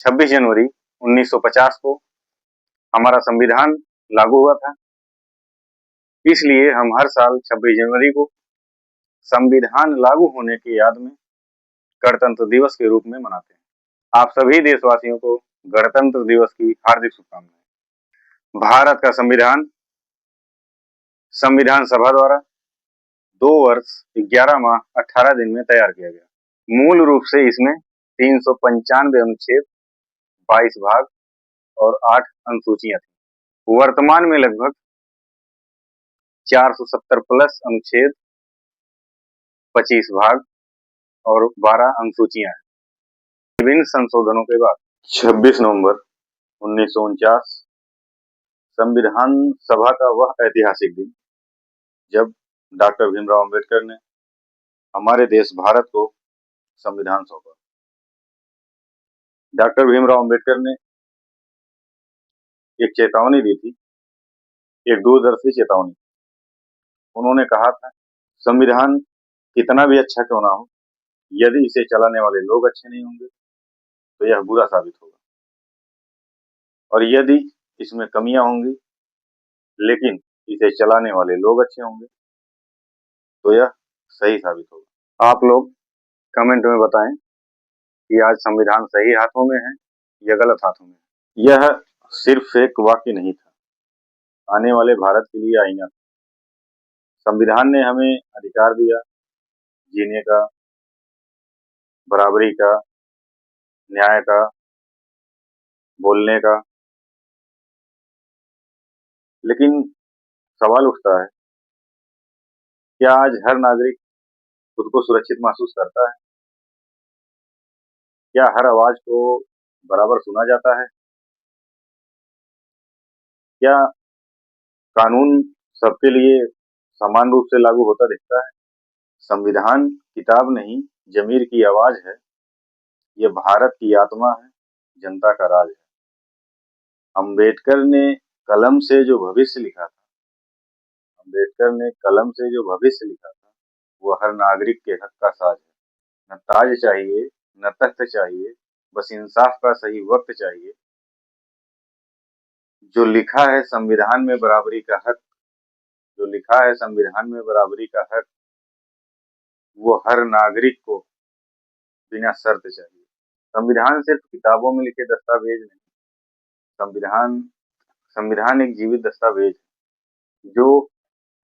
26 जनवरी 1950 को हमारा संविधान लागू हुआ था। इसलिए हम हर साल 26 जनवरी को संविधान लागू होने की याद में गणतंत्र दिवस के रूप में मनाते हैं। आप सभी देशवासियों को गणतंत्र दिवस की हार्दिक शुभकामनाएं। भारत का संविधान संविधान सभा द्वारा 2 वर्ष 11 माह 18 दिन में तैयार किया गया। मूल रूप से इसमें 395 अनुच्छेद, 22 भाग और 8 अनुसूचियां थी। वर्तमान में लगभग 470 प्लस अनुच्छेद, 25 भाग और 12 अनुसूचियां हैं। विभिन्न संशोधनों के बाद 26 नवंबर 1949 संविधान सभा का वह ऐतिहासिक दिन जब डॉक्टर भीमराव अंबेडकर ने हमारे देश भारत को संविधान सौंपा। डॉक्टर भीमराव अंबेडकर ने एक चेतावनी दी थी, एक दूरदर्शी चेतावनी। उन्होंने कहा था, संविधान कितना भी अच्छा क्यों ना हो, यदि इसे चलाने वाले लोग अच्छे नहीं होंगे तो यह बुरा साबित होगा, और यदि इसमें कमियां होंगी लेकिन इसे चलाने वाले लोग अच्छे होंगे तो यह सही साबित होगा। आप लोग कमेंट में बताएं कि आज संविधान सही हाथों में है या गलत हाथों में है। यह सिर्फ एक वाक्य नहीं था, आने वाले भारत के लिए आईना था। संविधान ने हमें अधिकार दिया जीने का, बराबरी का, न्याय का, बोलने का, लेकिन सवाल उठता है, क्या आज हर नागरिक खुद को सुरक्षित महसूस करता है? क्या हर आवाज को बराबर सुना जाता है? क्या कानून सबके लिए समान रूप से लागू होता दिखता है? संविधान किताब नहीं, जमीर की आवाज है। ये भारत की आत्मा है, जनता का राज है। अंबेडकर ने कलम से जो भविष्य लिखा था, अंबेडकर ने कलम से जो भविष्य लिखा था, वो हर नागरिक के हक का साज है। न ताज चाहिए, न तख्त चाहिए, बस इंसाफ का सही वक्त चाहिए। जो लिखा है संविधान में बराबरी का हक, जो लिखा है संविधान में बराबरी का हक, वो हर नागरिक को बिना शर्त चाहिए। संविधान सिर्फ किताबों में लिखे दस्तावेज नहीं, संविधान संविधान एक जीवित दस्तावेज है जो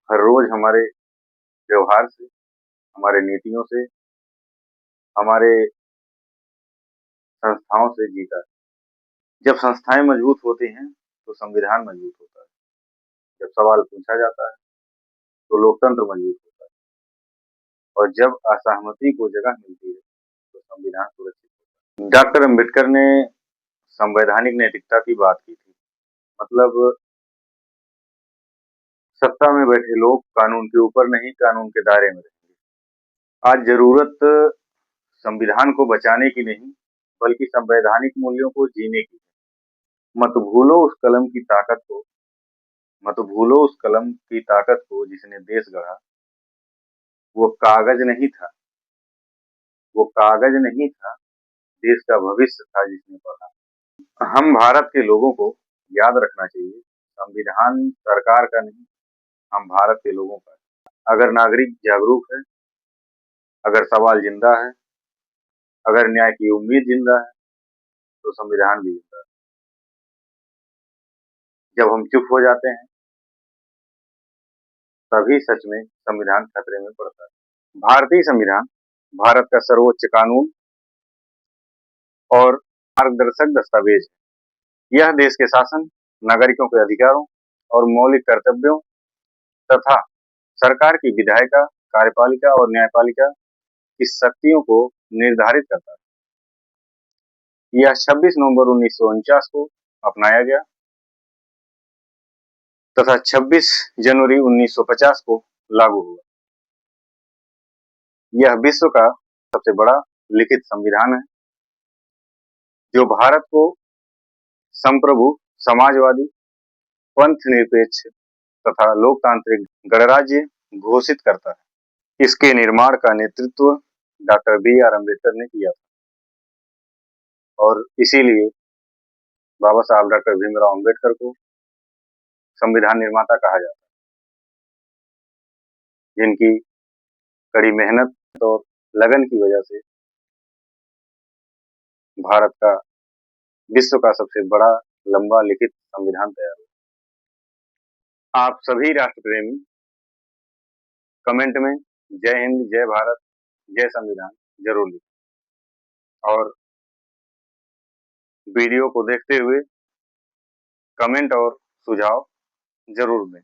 हर रोज हमारे व्यवहार से, हमारे नीतियों से, हमारे संस्थाओं से जीता है। जब संस्थाएं मजबूत होती हैं तो संविधान मजबूत होता है। जब सवाल पूछा जाता है तो लोकतंत्र मजबूत होता है, और जब असहमति को जगह मिलती है तो संविधान सुरक्षित होता है। डॉक्टर अंबेडकर ने संवैधानिक नैतिकता की बात की थी। मतलब सत्ता में बैठे लोग कानून के ऊपर नहीं, कानून के दायरे में रहेंगे। आज जरूरत संविधान को बचाने की नहीं, बल्कि संवैधानिक मूल्यों को जीने की। मत भूलो उस कलम की ताकत को, मत भूलो उस कलम की ताकत को जिसने देश गढ़ा। वो कागज नहीं था, वो कागज नहीं था, देश का भविष्य था जिसने पढ़ा। हम भारत के लोगों को याद रखना चाहिए, संविधान सरकार का नहीं, हम भारत के लोगों का है। अगर नागरिक जागरूक है, अगर सवाल जिंदा है, अगर न्याय की उम्मीद जिंदा है, तो संविधान भी जिंदा है। जब हम चुप हो जाते हैं तभी सच में संविधान खतरे में पड़ता है। भारतीय संविधान भारत का सर्वोच्च कानून और मार्गदर्शक दस्तावेज है। यह देश के शासन, नागरिकों के अधिकारों और मौलिक कर्तव्यों तथा सरकार की विधायिका, कार्यपालिका और न्यायपालिका की शक्तियों को निर्धारित करता है। यह 26 नवंबर 1949 को अपनाया गया तथा 26 जनवरी 1950 को लागू हुआ। यह विश्व का सबसे बड़ा लिखित संविधान है जो भारत को संप्रभु, समाजवादी, पंथ निरपेक्ष तथा लोकतांत्रिक गणराज्य घोषित करता है। इसके निर्माण का नेतृत्व डॉक्टर बी आर अम्बेडकर ने किया था। और इसीलिए बाबा साहब डॉक्टर भीमराव अम्बेडकर को संविधान निर्माता कहा जाता है, जिनकी कड़ी मेहनत और लगन की वजह से भारत का विश्व का सबसे बड़ा लंबा लिखित संविधान तैयार हुआ। आप सभी राष्ट्र प्रेमी कमेंट में जय हिंद, जय भारत, जय संविधान जरूर लिखें और वीडियो को देखते हुए कमेंट और सुझाव जरूर दें।